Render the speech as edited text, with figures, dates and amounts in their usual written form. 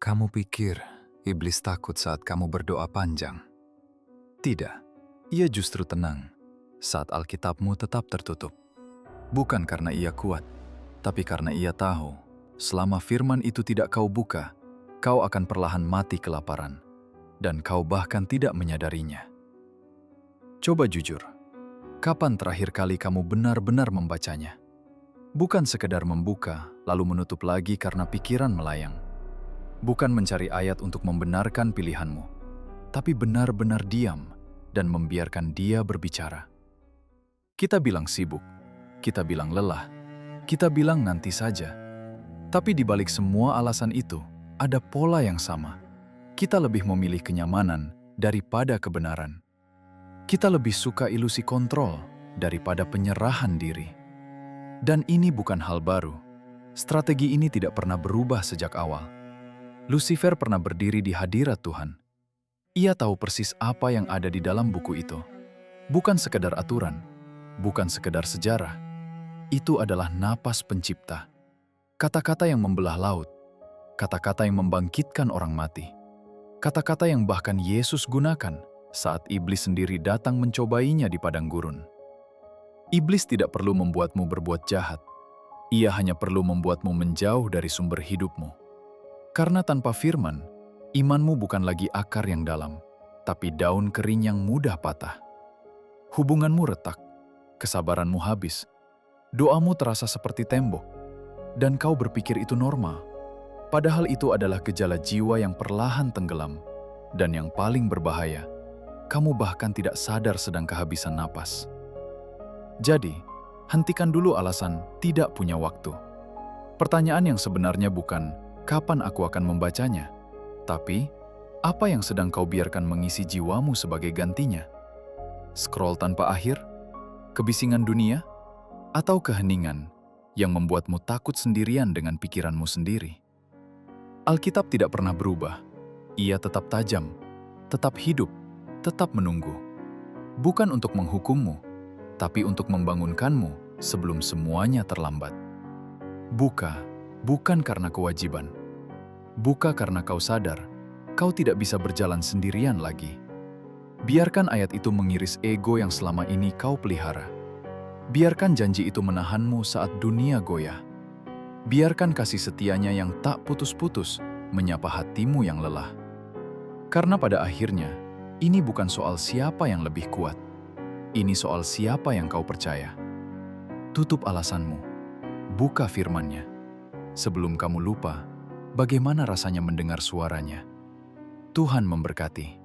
Kamu pikir iblis takut saat kamu berdoa panjang? Tidak, ia justru tenang saat Alkitabmu tetap tertutup. Bukan karena ia kuat, tapi karena ia tahu selama firman itu tidak kau buka, kau akan perlahan mati kelaparan, dan kau bahkan tidak menyadarinya. Coba jujur, kapan terakhir kali kamu benar-benar membacanya? Bukan sekedar membuka lalu menutup lagi karena pikiran melayang. Bukan mencari ayat untuk membenarkan pilihanmu, tapi benar-benar diam dan membiarkan dia berbicara. Kita bilang sibuk, kita bilang lelah, kita bilang nanti saja. Tapi di balik semua alasan itu, ada pola yang sama. Kita lebih memilih kenyamanan daripada kebenaran. Kita lebih suka ilusi kontrol daripada penyerahan diri. Dan ini bukan hal baru. Strategi ini tidak pernah berubah sejak awal. Lucifer pernah berdiri di hadirat Tuhan. Ia tahu persis apa yang ada di dalam buku itu. Bukan sekedar aturan, bukan sekedar sejarah. Itu adalah napas pencipta. Kata-kata yang membelah laut, kata-kata yang membangkitkan orang mati. Kata-kata yang bahkan Yesus gunakan saat iblis sendiri datang mencobainya di padang gurun. Iblis tidak perlu membuatmu berbuat jahat. Ia hanya perlu membuatmu menjauh dari sumber hidupmu. Karena tanpa firman, imanmu bukan lagi akar yang dalam, tapi daun kering yang mudah patah. Hubunganmu retak, kesabaranmu habis, doamu terasa seperti tembok, dan kau berpikir itu normal. Padahal itu adalah gejala jiwa yang perlahan tenggelam, dan yang paling berbahaya, kamu bahkan tidak sadar sedang kehabisan napas. Jadi, hentikan dulu alasan tidak punya waktu. Pertanyaan yang sebenarnya bukan, kapan aku akan membacanya? Tapi, apa yang sedang kau biarkan mengisi jiwamu sebagai gantinya? Scroll tanpa akhir? Kebisingan dunia? Atau keheningan yang membuatmu takut sendirian dengan pikiranmu sendiri? Alkitab tidak pernah berubah. Ia tetap tajam, tetap hidup, tetap menunggu. Bukan untuk menghukummu, tapi untuk membangunkanmu sebelum semuanya terlambat. Buka, bukan karena kewajiban. Buka karena kau sadar, kau tidak bisa berjalan sendirian lagi. Biarkan ayat itu mengiris ego yang selama ini kau pelihara. Biarkan janji itu menahanmu saat dunia goyah. Biarkan kasih setianya yang tak putus-putus menyapa hatimu yang lelah. Karena pada akhirnya, ini bukan soal siapa yang lebih kuat. Ini soal siapa yang kau percaya. Tutup alasanmu. Buka firman-Nya. Sebelum kamu lupa, bagaimana rasanya mendengar suaranya? Tuhan memberkati.